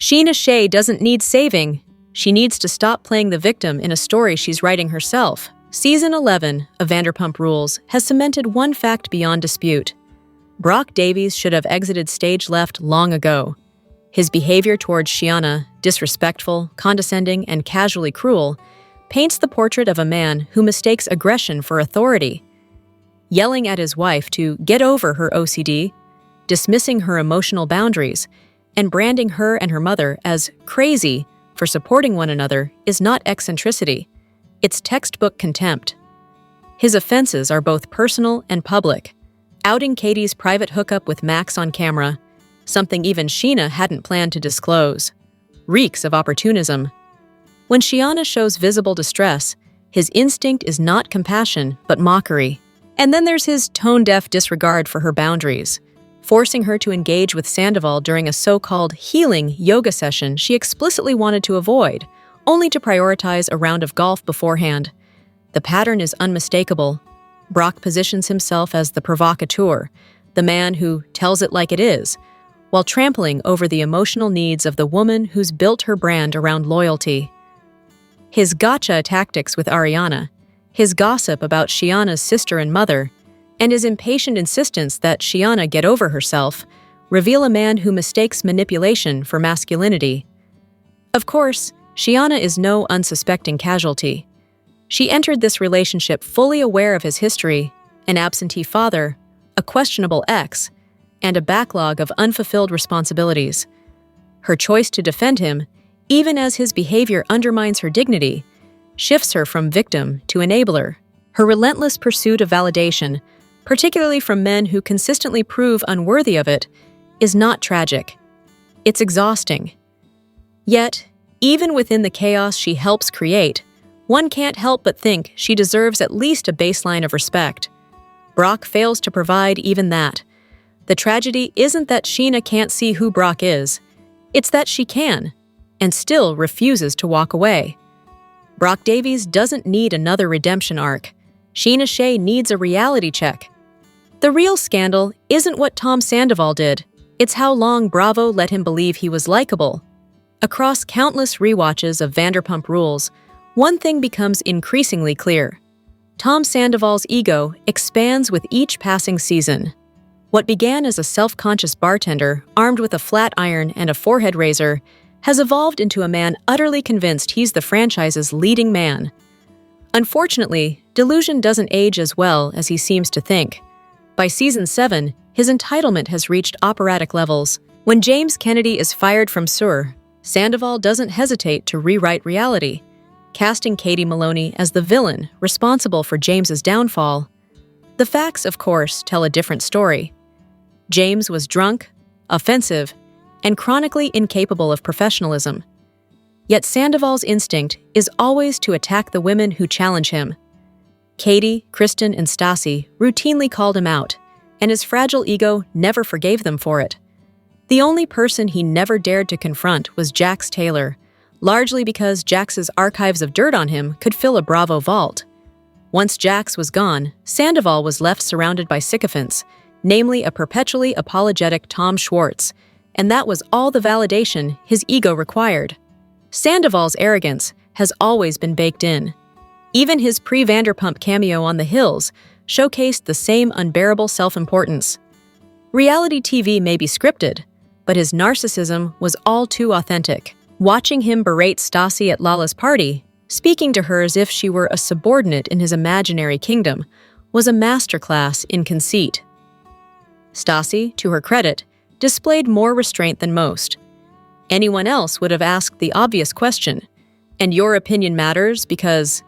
Sheena Shea doesn't need saving. She needs to stop playing the victim in a story she's writing herself. Season 11 of Vanderpump Rules has cemented one fact beyond dispute. Brock Davies should have exited stage left long ago. His behavior towards Shiana, disrespectful, condescending, and casually cruel, paints the portrait of a man who mistakes aggression for authority. Yelling at his wife to get over her OCD, dismissing her emotional boundaries, and branding her and her mother as crazy for supporting one another is not eccentricity. It's textbook contempt. His offenses are both personal and public. Outing Katie's private hookup with Max on camera, something even Sheena hadn't planned to disclose, reeks of opportunism. When Shiana shows visible distress, his instinct is not compassion, but mockery. And then there's his tone-deaf disregard for her boundaries, forcing her to engage with Sandoval during a so-called healing yoga session she explicitly wanted to avoid, only to prioritize a round of golf beforehand. The pattern is unmistakable. Brock positions himself as the provocateur, the man who tells it like it is, while trampling over the emotional needs of the woman who's built her brand around loyalty. His gotcha tactics with Ariana, his gossip about Shiana's sister and mother, and his impatient insistence that Shiana get over herself reveal a man who mistakes manipulation for masculinity. Of course, Shiana is no unsuspecting casualty. She entered this relationship fully aware of his history, an absentee father, a questionable ex, and a backlog of unfulfilled responsibilities. Her choice to defend him, even as his behavior undermines her dignity, shifts her from victim to enabler. Her relentless pursuit of validation, particularly from men who consistently prove unworthy of it, is not tragic. It's exhausting. Yet, even within the chaos she helps create, one can't help but think she deserves at least a baseline of respect. Brock fails to provide even that. The tragedy isn't that Sheena can't see who Brock is. It's that she can, and still refuses to walk away. Brock Davies doesn't need another redemption arc. Sheena Shea needs a reality check. The real scandal isn't what Tom Sandoval did. It's how long Bravo let him believe he was likable. Across countless rewatches of Vanderpump Rules, one thing becomes increasingly clear. Tom Sandoval's ego expands with each passing season. What began as a self-conscious bartender armed with a flat iron and a forehead razor has evolved into a man utterly convinced he's the franchise's leading man. Unfortunately, delusion doesn't age as well as he seems to think. By season 7, his entitlement has reached operatic levels. When James Kennedy is fired from SUR, Sandoval doesn't hesitate to rewrite reality, casting Katie Maloney as the villain responsible for James's downfall. The facts, of course, tell a different story. James was drunk, offensive, and chronically incapable of professionalism. Yet Sandoval's instinct is always to attack the women who challenge him. Katie, Kristen, and Stassi routinely called him out, and his fragile ego never forgave them for it. The only person he never dared to confront was Jax Taylor, largely because Jax's archives of dirt on him could fill a Bravo vault. Once Jax was gone, Sandoval was left surrounded by sycophants, namely a perpetually apologetic Tom Schwartz, and that was all the validation his ego required. Sandoval's arrogance has always been baked in. Even his pre-Vanderpump cameo on The Hills showcased the same unbearable self-importance. Reality TV may be scripted, but his narcissism was all too authentic. Watching him berate Stassi at Lala's party, speaking to her as if she were a subordinate in his imaginary kingdom, was a masterclass in conceit. Stassi, to her credit, displayed more restraint than most. Anyone else would have asked the obvious question, "And your opinion matters because..."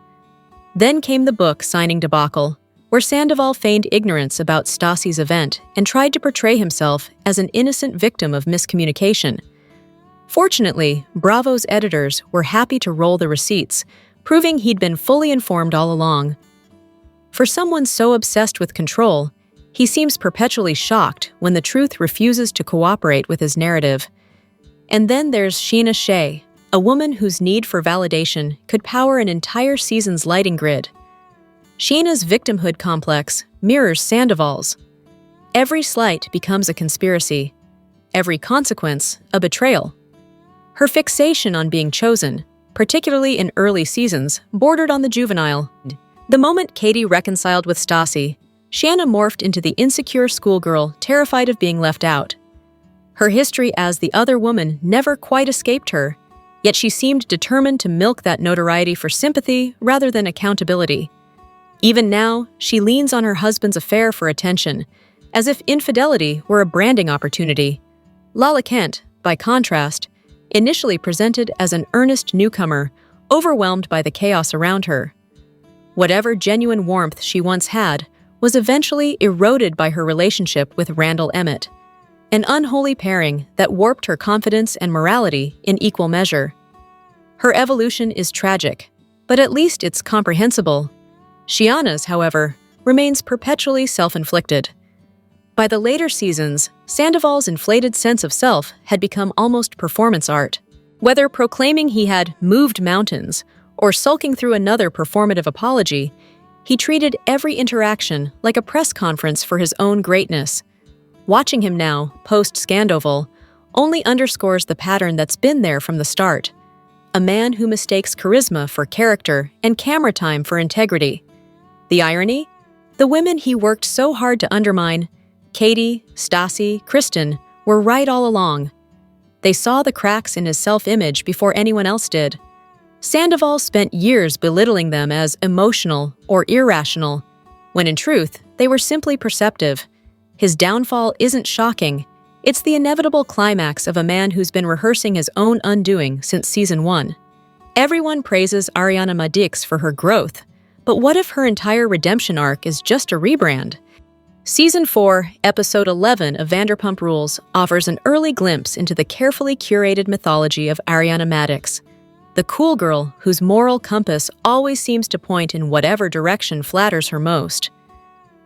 Then came the book signing debacle, where Sandoval feigned ignorance about Stassi's event and tried to portray himself as an innocent victim of miscommunication. Fortunately, Bravo's editors were happy to roll the receipts, proving he'd been fully informed all along. For someone so obsessed with control, he seems perpetually shocked when the truth refuses to cooperate with his narrative. And then there's Sheena Shea, a woman whose need for validation could power an entire season's lighting grid. Sheena's victimhood complex mirrors Sandoval's. Every slight becomes a conspiracy, every consequence a betrayal. Her fixation on being chosen, particularly in early seasons, bordered on the juvenile. The moment Katie reconciled with Stassi, Shanna morphed into the insecure schoolgirl terrified of being left out. Her history as the other woman never quite escaped her, yet she seemed determined to milk that notoriety for sympathy rather than accountability. Even now, she leans on her husband's affair for attention, as if infidelity were a branding opportunity. Lala Kent, by contrast, initially presented as an earnest newcomer, overwhelmed by the chaos around her. Whatever genuine warmth she once had was eventually eroded by her relationship with Randall Emmett, an unholy pairing that warped her confidence and morality in equal measure. Her evolution is tragic, but at least it's comprehensible. Shanna's, however, remains perpetually self-inflicted. By the later seasons, Sandoval's inflated sense of self had become almost performance art. Whether proclaiming he had moved mountains or sulking through another performative apology, he treated every interaction like a press conference for his own greatness. Watching him now, post-Sandoval, only underscores the pattern that's been there from the start. A man who mistakes charisma for character and camera time for integrity. The irony? The women he worked so hard to undermine, Katie, Stassi, Kristen, were right all along. They saw the cracks in his self-image before anyone else did. Sandoval spent years belittling them as emotional or irrational, when in truth, they were simply perceptive. His downfall isn't shocking. It's the inevitable climax of a man who's been rehearsing his own undoing since season 1. Everyone praises Ariana Madix for her growth, but what if her entire redemption arc is just a rebrand? Season 4, Episode 11 of Vanderpump Rules offers an early glimpse into the carefully curated mythology of Ariana Madix, the cool girl whose moral compass always seems to point in whatever direction flatters her most.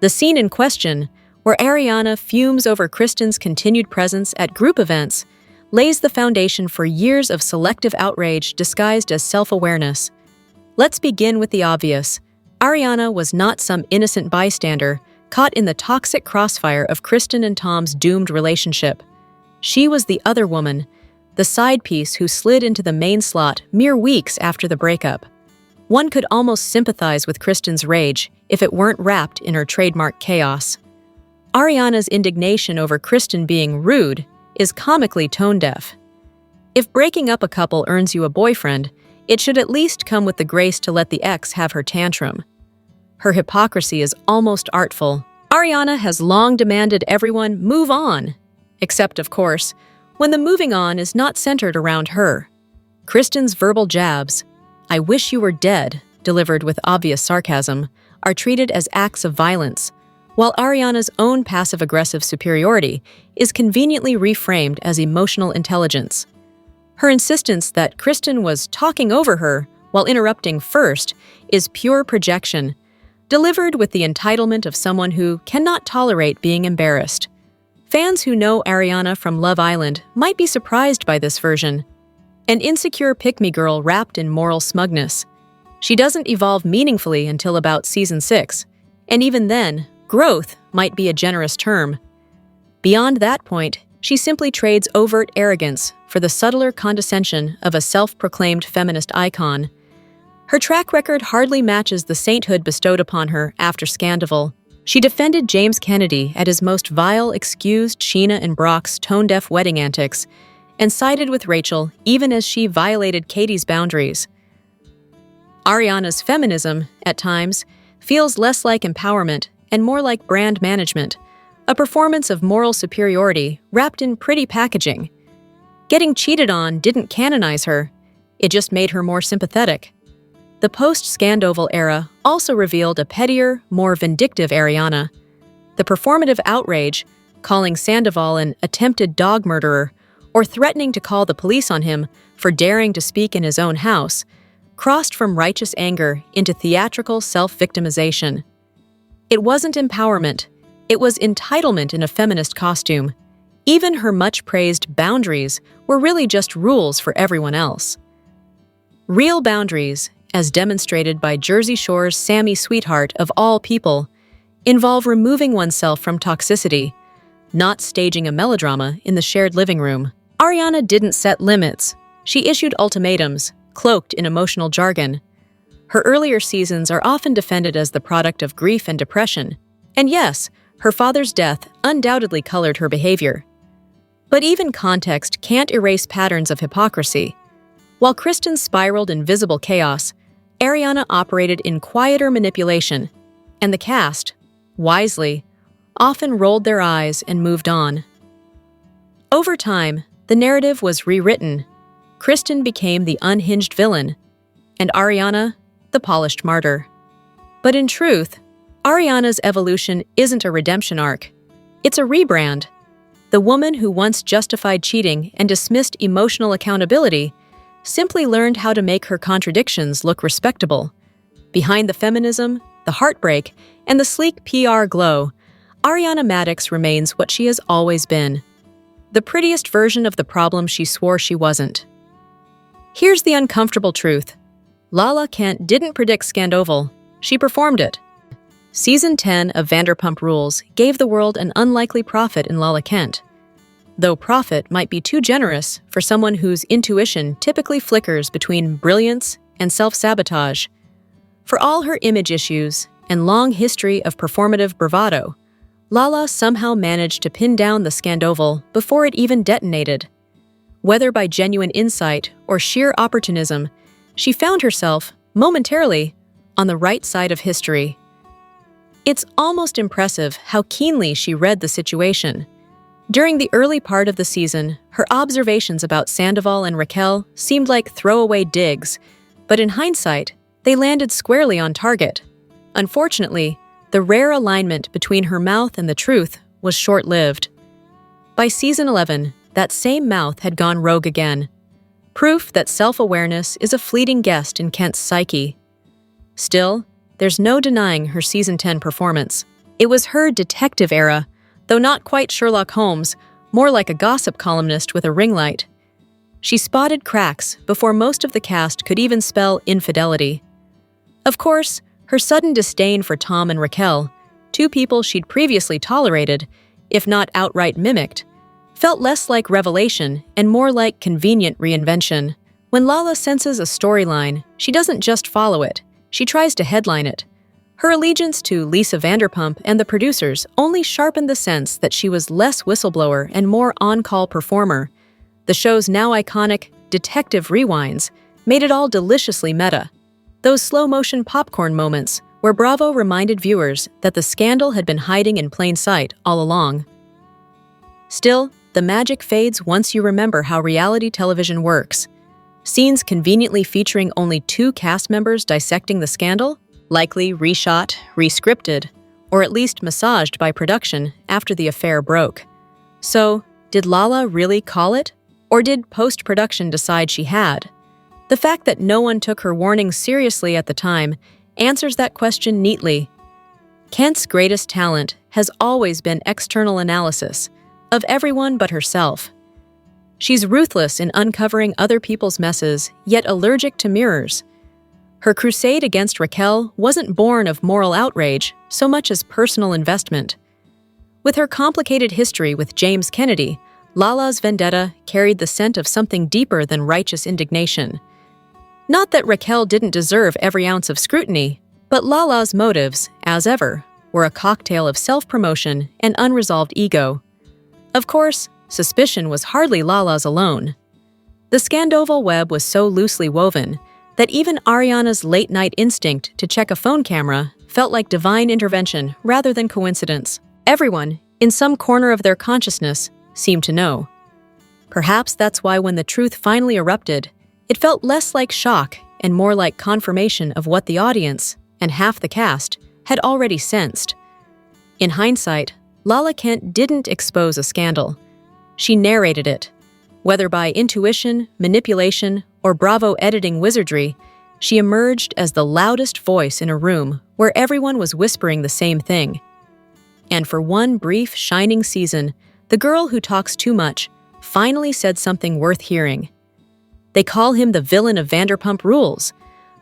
The scene in question, where Ariana fumes over Kristen's continued presence at group events, lays the foundation for years of selective outrage disguised as self-awareness. Let's begin with the obvious. Ariana was not some innocent bystander caught in the toxic crossfire of Kristen and Tom's doomed relationship. She was the other woman, the side piece who slid into the main slot mere weeks after the breakup. One could almost sympathize with Kristen's rage if it weren't wrapped in her trademark chaos. Ariana's indignation over Kristen being rude is comically tone-deaf. If breaking up a couple earns you a boyfriend, it should at least come with the grace to let the ex have her tantrum. Her hypocrisy is almost artful. Ariana has long demanded everyone move on, except, of course, when the moving on is not centered around her. Kristen's verbal jabs, "I wish you were dead," delivered with obvious sarcasm, are treated as acts of violence, while Ariana's own passive-aggressive superiority is conveniently reframed as emotional intelligence. Her insistence that Kristen was talking over her while interrupting first is pure projection, delivered with the entitlement of someone who cannot tolerate being embarrassed. Fans who know Ariana from Love Island might be surprised by this version. An insecure pick-me girl wrapped in moral smugness. She doesn't evolve meaningfully until about season 6, and even then, growth might be a generous term. Beyond that point, she simply trades overt arrogance for the subtler condescension of a self-proclaimed feminist icon. Her track record hardly matches the sainthood bestowed upon her after Sandoval. She defended James Kennedy at his most vile, excused Sheena and Brock's tone-deaf wedding antics, and sided with Rachel even as she violated Katie's boundaries. Ariana's feminism, at times, feels less like empowerment and more like brand management, a performance of moral superiority wrapped in pretty packaging. Getting cheated on didn't canonize her, it just made her more sympathetic. The post-Sandoval era also revealed a pettier, more vindictive Ariana. The performative outrage, calling Sandoval an attempted dog murderer or threatening to call the police on him for daring to speak in his own house, crossed from righteous anger into theatrical self-victimization. It wasn't empowerment, it was entitlement in a feminist costume. Even her much-praised boundaries were really just rules for everyone else. Real boundaries, as demonstrated by Jersey Shore's Sammy Sweetheart of all people, involve removing oneself from toxicity, not staging a melodrama in the shared living room. Ariana didn't set limits, She issued ultimatums, cloaked in emotional jargon. Her earlier seasons are often defended as the product of grief and depression, and yes, her father's death undoubtedly colored her behavior. But even context can't erase patterns of hypocrisy. While Kristen spiraled in visible chaos, Ariana operated in quieter manipulation, and the cast, wisely, often rolled their eyes and moved on. Over time, the narrative was rewritten. Kristen became the unhinged villain, and Ariana, the polished martyr. But in truth, Ariana's evolution isn't a redemption arc. It's a rebrand. The woman who once justified cheating and dismissed emotional accountability simply learned how to make her contradictions look respectable. Behind the feminism, the heartbreak, and the sleek PR glow, Ariana Madix remains what she has always been. The prettiest version of the problem she swore she wasn't. Here's the uncomfortable truth. Lala Kent didn't predict Sandoval, she performed it. Season 10 of Vanderpump Rules gave the world an unlikely prophet in Lala Kent. Though prophet might be too generous for someone whose intuition typically flickers between brilliance and self-sabotage. For all her image issues and long history of performative bravado, Lala somehow managed to pin down the Sandoval before it even detonated. Whether by genuine insight or sheer opportunism, she found herself, momentarily, on the right side of history. It's almost impressive how keenly she read the situation. During the early part of the season, her observations about Sandoval and Raquel seemed like throwaway digs, but in hindsight, they landed squarely on target. Unfortunately, the rare alignment between her mouth and the truth was short-lived. By season 11, that same mouth had gone rogue again. Proof that self-awareness is a fleeting guest in Kent's psyche. Still, there's no denying her season 10 performance. It was her detective era, though not quite Sherlock Holmes, more like a gossip columnist with a ring light. She spotted cracks before most of the cast could even spell infidelity. Of course, her sudden disdain for Tom and Raquel, two people she'd previously tolerated, if not outright mimicked, felt less like revelation and more like convenient reinvention. When Lala senses a storyline, she doesn't just follow it, she tries to headline it. Her allegiance to Lisa Vanderpump and the producers only sharpened the sense that she was less whistleblower and more on-call performer. The show's now iconic detective rewinds made it all deliciously meta. Those slow-motion popcorn moments where Bravo reminded viewers that the scandal had been hiding in plain sight all along. Still, the magic fades once you remember how reality television works. Scenes conveniently featuring only two cast members dissecting the scandal, likely reshot, rescripted, or at least massaged by production after the affair broke. So, did Lala really call it? Or did post-production decide she had? The fact that no one took her warnings seriously at the time answers that question neatly. Kent's greatest talent has always been external analysis, of everyone but herself. She's ruthless in uncovering other people's messes, yet allergic to mirrors. Her crusade against Raquel wasn't born of moral outrage so much as personal investment. With her complicated history with James Kennedy, Lala's vendetta carried the scent of something deeper than righteous indignation. Not that Raquel didn't deserve every ounce of scrutiny, but Lala's motives, as ever, were a cocktail of self-promotion and unresolved ego. Of course, suspicion was hardly Lala's alone. The Sandoval web was so loosely woven that even Ariana's late-night instinct to check a phone camera felt like divine intervention rather than coincidence. Everyone, in some corner of their consciousness, seemed to know. Perhaps that's why when the truth finally erupted, it felt less like shock and more like confirmation of what the audience, and half the cast, had already sensed. In hindsight, Lala Kent didn't expose a scandal. She narrated it. Whether by intuition, manipulation, or Bravo editing wizardry, she emerged as the loudest voice in a room where everyone was whispering the same thing. And for one brief, shining season, the girl who talks too much finally said something worth hearing. They call him the villain of Vanderpump Rules,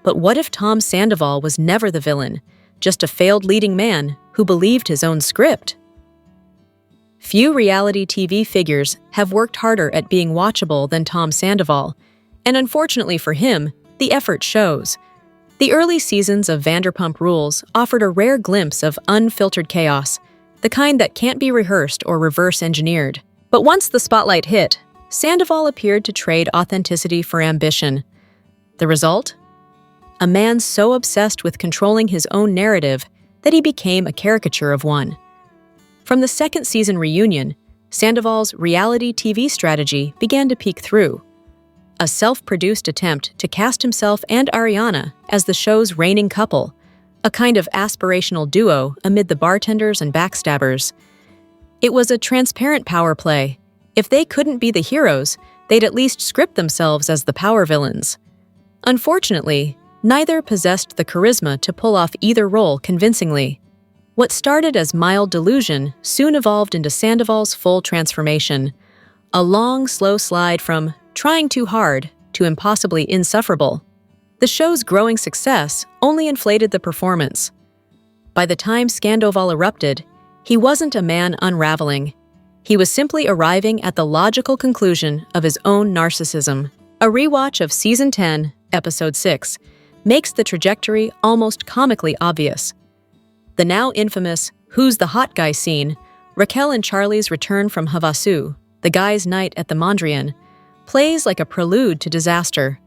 but what if Tom Sandoval was never the villain, just a failed leading man who believed his own script? Few reality TV figures have worked harder at being watchable than Tom Sandoval, And unfortunately for him, the effort shows. The early seasons of Vanderpump Rules offered a rare glimpse of unfiltered chaos, the kind that can't be rehearsed or reverse engineered. But once the spotlight hit, Sandoval appeared to trade authenticity for ambition. The result? A man so obsessed with controlling his own narrative that he became a caricature of one. From the second season reunion, Sandoval's reality TV strategy began to peek through. A self-produced attempt to cast himself and Ariana as the show's reigning couple, a kind of aspirational duo amid the bartenders and backstabbers. It was a transparent power play. If they couldn't be the heroes, they'd at least script themselves as the power villains. Unfortunately, neither possessed the charisma to pull off either role convincingly. What started as mild delusion soon evolved into Sandoval's full transformation, a long, slow slide from trying too hard to impossibly insufferable. The show's growing success only inflated the performance. By the time Sandoval erupted, he wasn't a man unraveling. He was simply arriving at the logical conclusion of his own narcissism. A rewatch of Season 10, Episode 6, makes the trajectory almost comically obvious. The now infamous "Who's the Hot Guy" scene, Raquel and Charlie's return from Havasu, the guys' night at the Mondrian, plays like a prelude to disaster.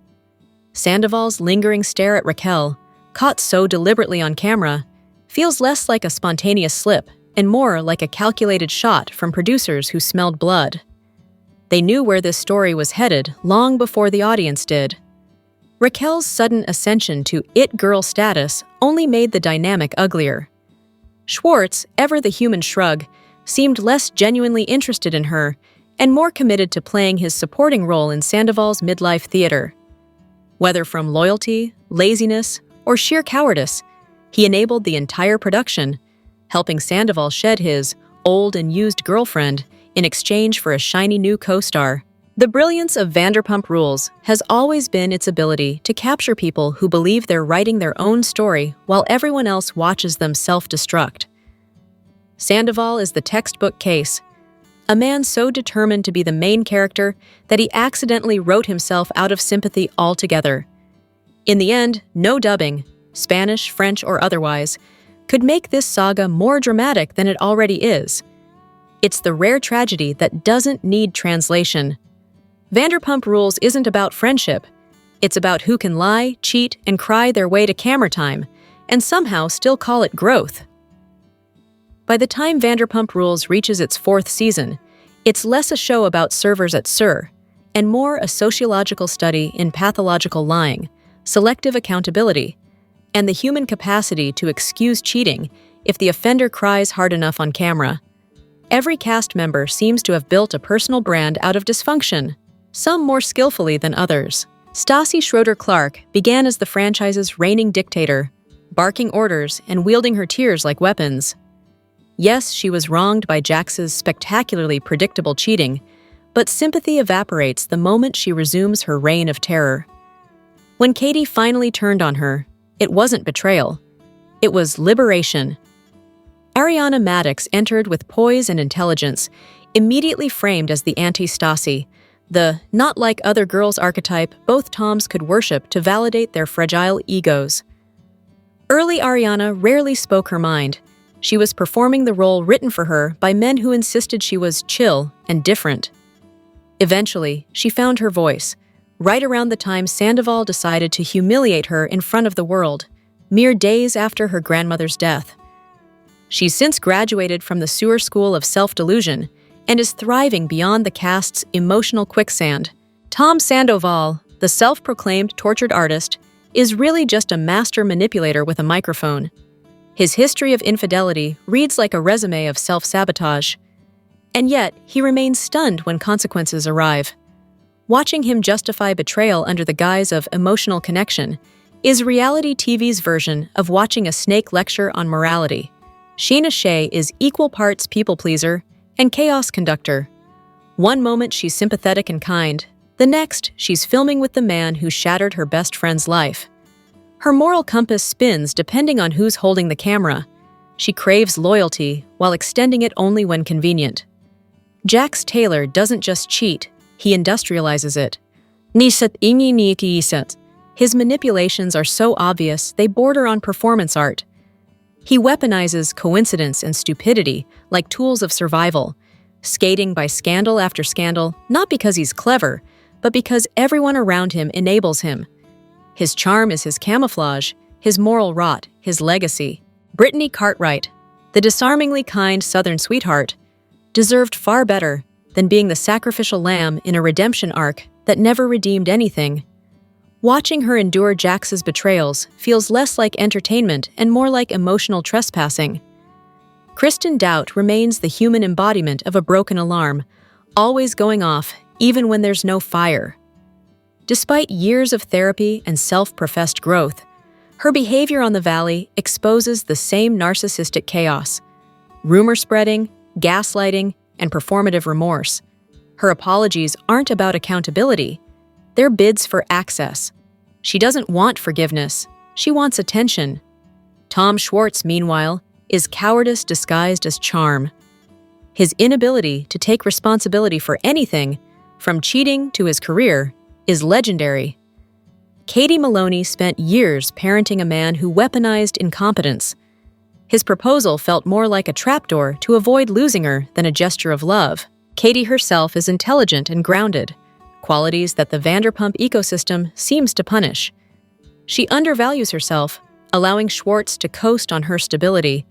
Sandoval's lingering stare at Raquel, caught so deliberately on camera, feels less like a spontaneous slip and more like a calculated shot from producers who smelled blood. They knew where this story was headed long before the audience did. Raquel's sudden ascension to it girl status only made the dynamic uglier. Schwartz, ever the human shrug, seemed less genuinely interested in her and more committed to playing his supporting role in Sandoval's midlife theater. Whether from loyalty, laziness, or sheer cowardice, he enabled the entire production, helping Sandoval shed his old and used girlfriend in exchange for a shiny new co-star. The brilliance of Vanderpump Rules has always been its ability to capture people who believe they're writing their own story while everyone else watches them self-destruct. Sandoval is the textbook case, a man so determined to be the main character that he accidentally wrote himself out of sympathy altogether. In the end, no dubbing, Spanish, French, or otherwise, could make this saga more dramatic than it already is. It's the rare tragedy that doesn't need translation. Vanderpump Rules isn't about friendship. It's about who can lie, cheat, and cry their way to camera time, and somehow still call it growth. By the time Vanderpump Rules reaches its fourth season, it's less a show about servers at SUR, and more a sociological study in pathological lying, selective accountability, and the human capacity to excuse cheating if the offender cries hard enough on camera. Every cast member seems to have built a personal brand out of dysfunction, some more skillfully than others. Stassi Schroeder-Clark began as the franchise's reigning dictator, barking orders and wielding her tears like weapons. Yes, she was wronged by Jax's spectacularly predictable cheating, but sympathy evaporates the moment she resumes her reign of terror. When Katie finally turned on her, it wasn't betrayal. It was liberation. Ariana Madix entered with poise and intelligence, immediately framed as the anti-Stassi, the not-like-other-girls archetype both Toms could worship to validate their fragile egos. Early Ariana rarely spoke her mind. She was performing the role written for her by men who insisted she was chill and different. Eventually, she found her voice, right around the time Sandoval decided to humiliate her in front of the world, mere days after her grandmother's death. She's since graduated from the SUR School of Self-Delusion and is thriving beyond the cast's emotional quicksand. Tom Sandoval, the self-proclaimed tortured artist, is really just a master manipulator with a microphone. His history of infidelity reads like a resume of self-sabotage. And yet, he remains stunned when consequences arrive. Watching him justify betrayal under the guise of emotional connection is reality TV's version of watching a snake lecture on morality. Sheena Shea is equal parts people-pleaser and chaos conductor. One moment she's sympathetic and kind, the next she's filming with the man who shattered her best friend's life. Her moral compass spins depending on who's holding the camera. She craves loyalty while extending it only when convenient. Jax Taylor doesn't just cheat, he industrializes it. Nisat ingi ni kiisat. His manipulations are so obvious they border on performance art. He weaponizes coincidence and stupidity like tools of survival, skating by scandal after scandal, not because he's clever, but because everyone around him enables him. His charm is his camouflage, his moral rot, his legacy. Brittany Cartwright, the disarmingly kind Southern sweetheart, deserved far better than being the sacrificial lamb in a redemption arc that never redeemed anything. Watching her endure Jax's betrayals feels less like entertainment and more like emotional trespassing. Kristen Doubt remains the human embodiment of a broken alarm, always going off even when there's no fire. Despite years of therapy and self-professed growth, her behavior on the Valley exposes the same narcissistic chaos: rumor spreading, gaslighting, and performative remorse. Her apologies aren't about accountability. They're bids for access. She doesn't want forgiveness. She wants attention. Tom Schwartz, meanwhile, is cowardice disguised as charm. His inability to take responsibility for anything, from cheating to his career, is legendary. Katie Maloney spent years parenting a man who weaponized incompetence. His proposal felt more like a trapdoor to avoid losing her than a gesture of love. Katie herself is intelligent and grounded, qualities that the Vanderpump ecosystem seems to punish. She undervalues herself, allowing Schwartz to coast on her stability,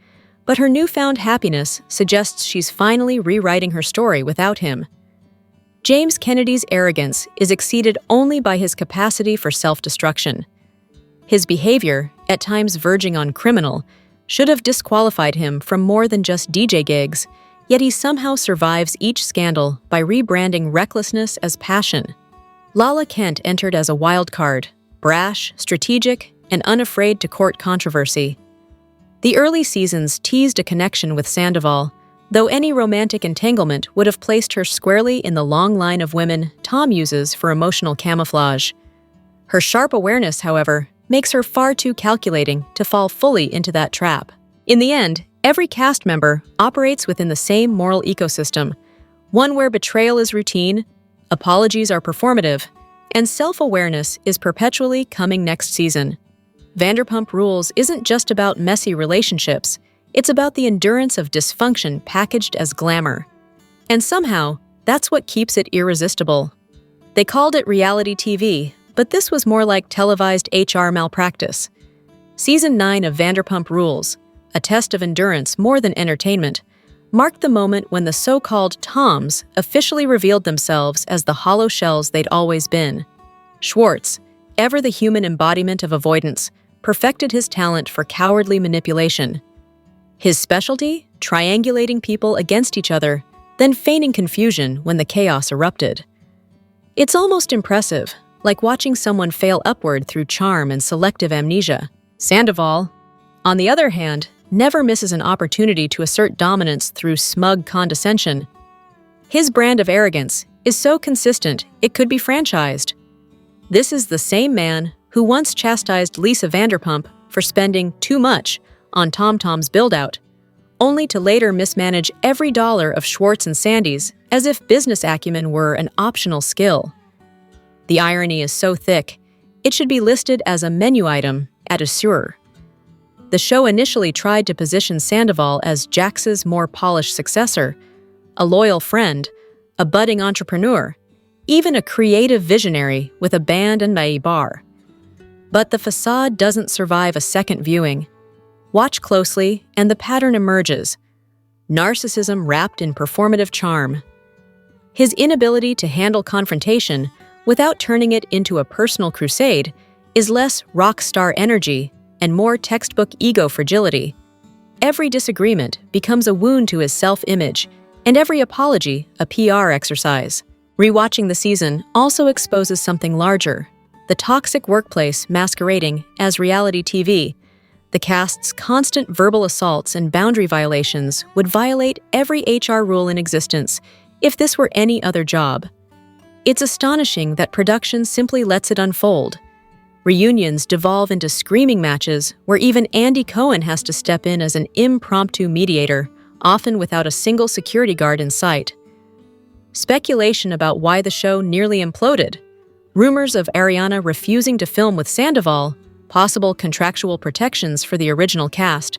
but her newfound happiness suggests she's finally rewriting her story without him. James Kennedy's arrogance is exceeded only by his capacity for self-destruction. His behavior, at times verging on criminal, should have disqualified him from more than just DJ gigs, yet he somehow survives each scandal by rebranding recklessness as passion. Lala Kent entered as a wild card, brash, strategic, and unafraid to court controversy. The early seasons teased a connection with Sandoval, though any romantic entanglement would have placed her squarely in the long line of women Tom uses for emotional camouflage. Her sharp awareness, however, makes her far too calculating to fall fully into that trap. In the end, every cast member operates within the same moral ecosystem, one where betrayal is routine, apologies are performative, and self-awareness is perpetually coming next season. Vanderpump Rules isn't just about messy relationships, it's about the endurance of dysfunction packaged as glamour. And somehow, that's what keeps it irresistible. They called it reality TV, but this was more like televised HR malpractice. Season 9 of Vanderpump Rules, a test of endurance more than entertainment, marked the moment when the so-called Toms officially revealed themselves as the hollow shells they'd always been. Schwartz, ever the human embodiment of avoidance, perfected his talent for cowardly manipulation. His specialty? Triangulating people against each other, then feigning confusion when the chaos erupted. It's almost impressive, like watching someone fail upward through charm and selective amnesia. Sandoval, on the other hand, never misses an opportunity to assert dominance through smug condescension. His brand of arrogance is so consistent it could be franchised. This is the same man who once chastised Lisa Vanderpump for spending too much on TomTom's build-out, only to later mismanage every dollar of Schwartz and Sandy's as if business acumen were an optional skill. The irony is so thick, it should be listed as a menu item at a sewer. The show initially tried to position Sandoval as Jax's more polished successor, a loyal friend, a budding entrepreneur, even a creative visionary with a band and a bar. But the facade doesn't survive a second viewing. Watch closely, and the pattern emerges: narcissism wrapped in performative charm. His inability to handle confrontation without turning it into a personal crusade is less rock star energy and more textbook ego fragility. Every disagreement becomes a wound to his self-image, and every apology a PR exercise. Rewatching the season also exposes something larger: the toxic workplace masquerading as reality TV. The cast's constant verbal assaults and boundary violations would violate every HR rule in existence if this were any other job. It's astonishing that production simply lets it unfold. Reunions devolve into screaming matches where even Andy Cohen has to step in as an impromptu mediator, often without a single security guard in sight. Speculation about why the show nearly imploded. Rumors of Ariana refusing to film with Sandoval, possible contractual protections for the original cast,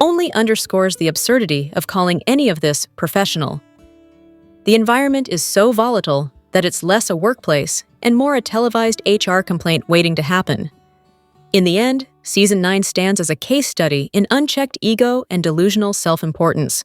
only underscores the absurdity of calling any of this professional. The environment is so volatile that it's less a workplace and more a televised HR complaint waiting to happen. In the end, Season 9 stands as a case study in unchecked ego and delusional self-importance,